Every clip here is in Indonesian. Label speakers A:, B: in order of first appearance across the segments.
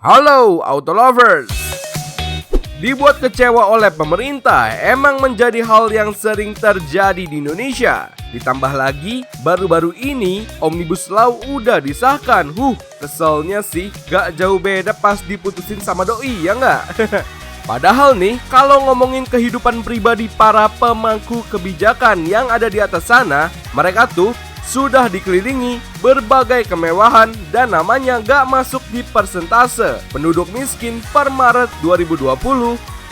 A: Halo Auto Lovers. Dibuat kecewa oleh pemerintah emang menjadi hal yang sering terjadi di Indonesia. Ditambah lagi, baru-baru ini Omnibus Law udah disahkan. Keselnya sih gak jauh beda pas diputusin sama doi, ya nggak? Padahal nih, kalau ngomongin kehidupan pribadi para pemangku kebijakan yang ada di atas sana, mereka tuh sudah dikelilingi berbagai kemewahan dan namanya gak masuk di persentase penduduk miskin per Maret 2020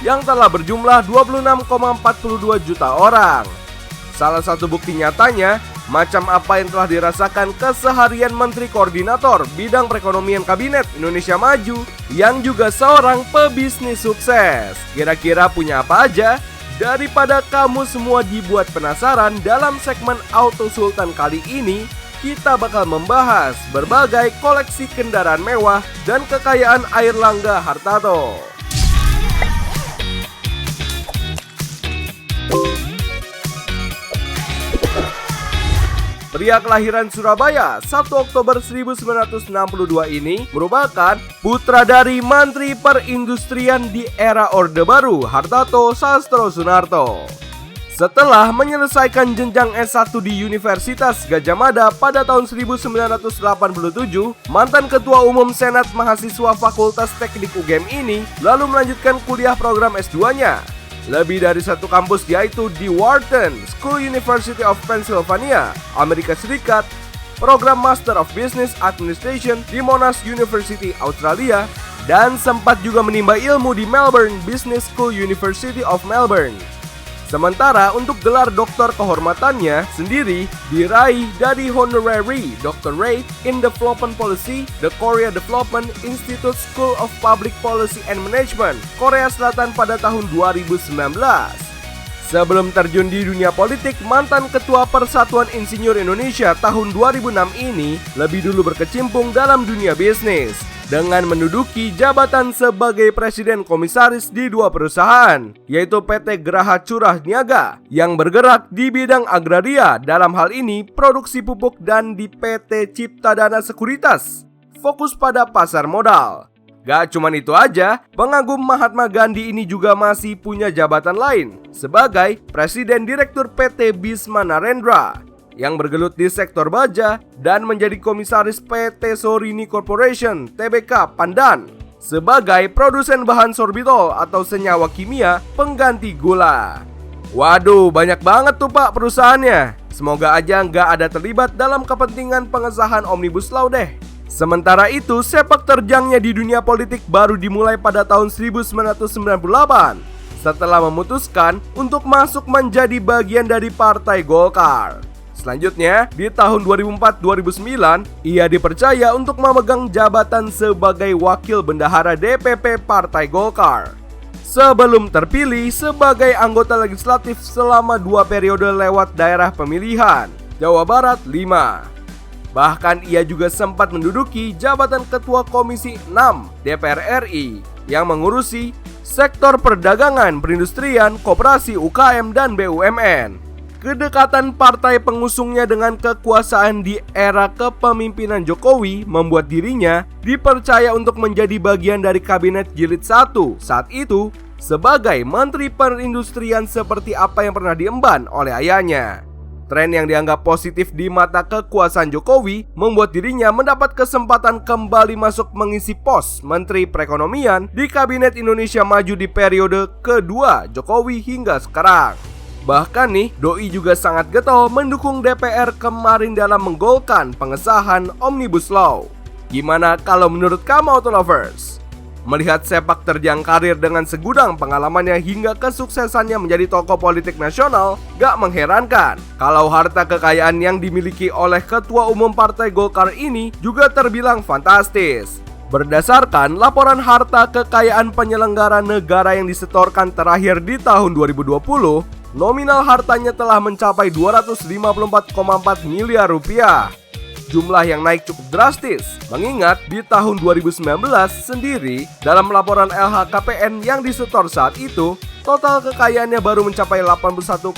A: yang telah berjumlah 26,42 juta orang. Salah satu bukti nyatanya, macam apa yang telah dirasakan keseharian Menteri Koordinator Bidang Perekonomian Kabinet Indonesia Maju yang juga seorang pebisnis sukses. Kira-kira punya apa aja? Daripada kamu semua dibuat penasaran, dalam segmen Auto Sultan kali ini kita bakal membahas berbagai koleksi kendaraan mewah dan kekayaan Airlangga Hartarto. Pria kelahiran Surabaya 1 Oktober 1962 ini merupakan putra dari Menteri Perindustrian di era Orde Baru, Hartarto Sastro Sunarto. Setelah menyelesaikan jenjang S1 di Universitas Gadjah Mada pada tahun 1987, mantan Ketua Umum Senat Mahasiswa Fakultas Teknik UGM ini lalu melanjutkan kuliah program S2-nya. Lebih dari satu kampus, yaitu di Wharton School University of Pennsylvania, Amerika Serikat, program Master of Business Administration di Monash University, Australia, dan sempat juga menimba ilmu di Melbourne Business School University of Melbourne. Sementara untuk gelar doktor kehormatannya sendiri diraih dari Honorary Doctorate in Development Policy, The Korea Development Institute School of Public Policy and Management, Korea Selatan pada tahun 2019. Sebelum terjun di dunia politik, mantan Ketua Persatuan Insinyur Indonesia tahun 2006 ini lebih dulu berkecimpung dalam dunia bisnis dengan menduduki jabatan sebagai Presiden Komisaris di dua perusahaan, yaitu PT Geraha Curah Niaga yang bergerak di bidang agraria, dalam hal ini produksi pupuk, dan di PT Ciptadana Sekuritas, fokus pada pasar modal. Gak cuman itu aja, pengagum Mahatma Gandhi ini juga masih punya jabatan lain sebagai Presiden Direktur PT Bhisma Narendra yang bergelut di sektor baja dan menjadi komisaris PT Sorini Corporation Tbk Pandan sebagai produsen bahan sorbitol atau senyawa kimia pengganti gula. Waduh, banyak banget tuh Pak perusahaannya. Semoga aja nggak ada terlibat dalam kepentingan pengesahan Omnibus Law deh. Sementara itu, sepak terjangnya di dunia politik baru dimulai pada tahun 1998 setelah memutuskan untuk masuk menjadi bagian dari Partai Golkar. Selanjutnya, di tahun 2004-2009, ia dipercaya untuk memegang jabatan sebagai Wakil Bendahara DPP Partai Golkar sebelum terpilih sebagai anggota legislatif selama 2 periode lewat daerah pemilihan Jawa Barat 5. Bahkan ia juga sempat menduduki jabatan Ketua Komisi 6 DPR RI yang mengurusi sektor perdagangan, perindustrian, koperasi, UKM, dan BUMN. Kedekatan partai pengusungnya dengan kekuasaan di era kepemimpinan Jokowi membuat dirinya dipercaya untuk menjadi bagian dari Kabinet Jilid 1 saat itu sebagai Menteri Perindustrian seperti apa yang pernah diemban oleh ayahnya. Tren yang dianggap positif di mata kekuasaan Jokowi membuat dirinya mendapat kesempatan kembali masuk mengisi pos Menteri Perekonomian di Kabinet Indonesia Maju di periode kedua Jokowi hingga sekarang. Bahkan nih, doi juga sangat getol mendukung DPR kemarin dalam menggolkan pengesahan Omnibus Law. Gimana kalau menurut kamu Auto Lovers? Melihat sepak terjang karir dengan segudang pengalamannya hingga kesuksesannya menjadi tokoh politik nasional, gak mengherankan kalau harta kekayaan yang dimiliki oleh Ketua Umum Partai Golkar ini juga terbilang fantastis. Berdasarkan laporan harta kekayaan penyelenggara negara yang disetorkan terakhir di tahun 2020, nominal hartanya telah mencapai 254,4 miliar rupiah. Jumlah yang naik cukup drastis, mengingat di tahun 2019 sendiri, dalam laporan LHKPN yang disetor saat itu, total kekayaannya baru mencapai 81,5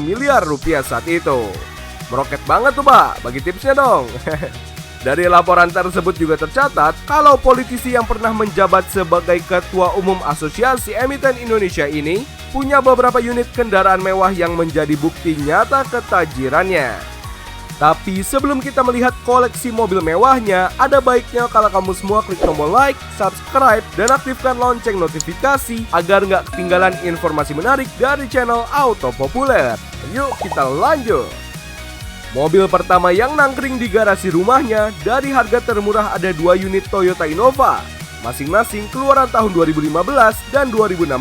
A: miliar rupiah saat itu. Meroket banget tuh Pak, bagi tipsnya dong. Dari laporan tersebut juga tercatat kalau politisi yang pernah menjabat sebagai Ketua Umum Asosiasi Emiten Indonesia ini punya beberapa unit kendaraan mewah yang menjadi bukti nyata ketajirannya. Tapi sebelum kita melihat koleksi mobil mewahnya, ada baiknya kalau kamu semua klik tombol like, subscribe, dan aktifkan lonceng notifikasi agar nggak ketinggalan informasi menarik dari channel Auto Populer. Yuk kita lanjut. Mobil pertama yang nangkring di garasi rumahnya dari harga termurah ada 2 unit Toyota Innova, masing-masing keluaran tahun 2015 dan 2016.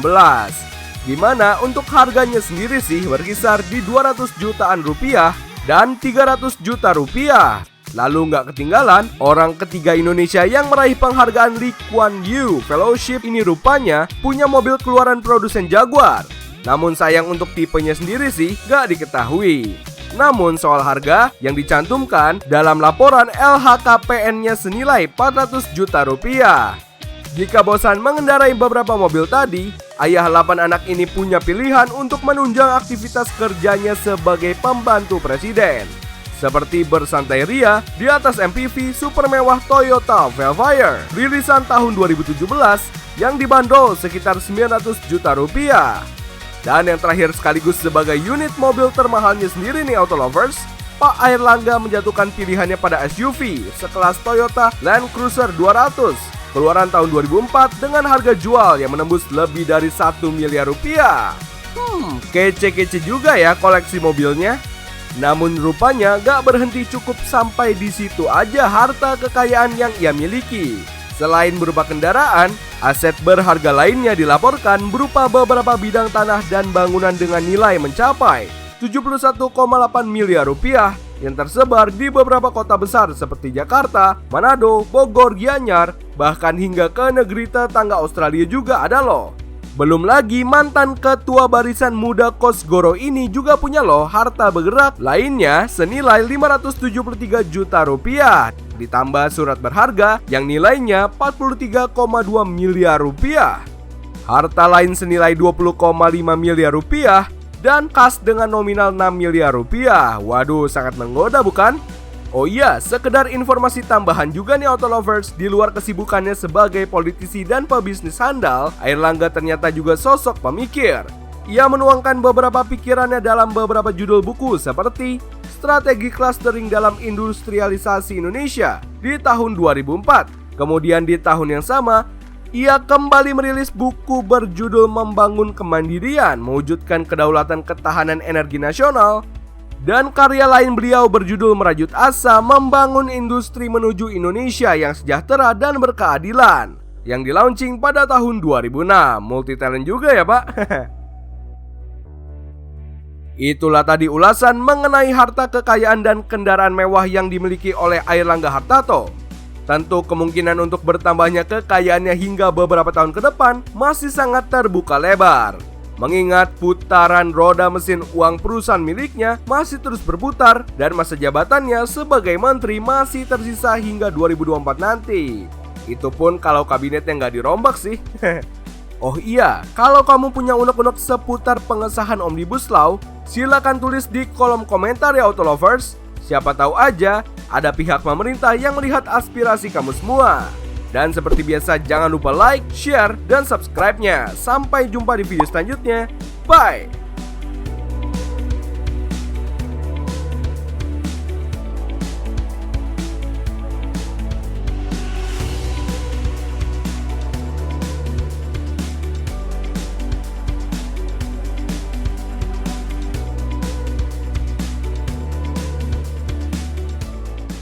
A: Dimana untuk harganya sendiri sih berkisar di 200 jutaan rupiah dan 300 juta rupiah. Lalu nggak ketinggalan, orang ketiga Indonesia yang meraih penghargaan Lee Kuan Yew Fellowship ini rupanya punya mobil keluaran produsen Jaguar. Namun sayang untuk tipenya sendiri sih nggak diketahui. Namun soal harga yang dicantumkan dalam laporan LHKPN-nya senilai 400 juta rupiah. Jika bosan mengendarai beberapa mobil tadi, ayah 8 anak ini punya pilihan untuk menunjang aktivitas kerjanya sebagai pembantu presiden. Seperti bersantai ria di atas MPV super mewah Toyota Velfire rilisan tahun 2017 yang dibanderol sekitar 900 juta rupiah. Dan yang terakhir sekaligus sebagai unit mobil termahalnya sendiri nih Auto Lovers, Pak Airlangga menjatuhkan pilihannya pada SUV sekelas Toyota Land Cruiser 200 keluaran tahun 2004 dengan harga jual yang menembus lebih dari 1 miliar rupiah. Kece-kece juga ya koleksi mobilnya. Namun rupanya gak berhenti cukup sampai di situ aja harta kekayaan yang ia miliki. Selain berupa kendaraan, aset berharga lainnya dilaporkan berupa beberapa bidang tanah dan bangunan dengan nilai mencapai 71,8 miliar rupiah yang tersebar di beberapa kota besar seperti Jakarta, Manado, Bogor, Gianyar, bahkan hingga ke negeri tetangga Australia juga ada loh. Belum lagi mantan ketua barisan muda Kosgoro ini juga punya loh harta bergerak lainnya senilai 573 juta rupiah. Ditambah surat berharga yang nilainya 43,2 miliar rupiah. Harta lain senilai 20,5 miliar rupiah dan kas dengan nominal 6 miliar rupiah. Waduh, sangat menggoda bukan? Oh iya, sekedar informasi tambahan juga nih Auto Lovers, di luar kesibukannya sebagai politisi dan pebisnis handal, Airlangga ternyata juga sosok pemikir. Ia menuangkan beberapa pikirannya dalam beberapa judul buku seperti Strategi Clustering dalam Industrialisasi Indonesia di tahun 2004. Kemudian di tahun yang sama, ia kembali merilis buku berjudul Membangun Kemandirian, Mewujudkan Kedaulatan Ketahanan Energi Nasional. Dan karya lain beliau berjudul Merajut Asa, Membangun Industri Menuju Indonesia yang Sejahtera dan Berkeadilan, yang di-launching pada tahun 2006. Multi talent juga ya Pak. Itulah tadi ulasan mengenai harta kekayaan dan kendaraan mewah yang dimiliki oleh Airlangga Hartarto. Tentu kemungkinan untuk bertambahnya kekayaannya hingga beberapa tahun ke depan masih sangat terbuka lebar. Mengingat putaran roda mesin uang perusahaan miliknya masih terus berputar dan masa jabatannya sebagai menteri masih tersisa hingga 2024 nanti. Itu pun kalau kabinetnya nggak dirombak sih. Oh iya, kalau kamu punya unek-unek seputar pengesahan Omnibus Law, silakan tulis di kolom komentar ya Auto Lovers. Siapa tahu aja ada pihak pemerintah yang melihat aspirasi kamu semua. Dan seperti biasa jangan lupa like, share, dan subscribe-nya. Sampai jumpa di video selanjutnya. Bye!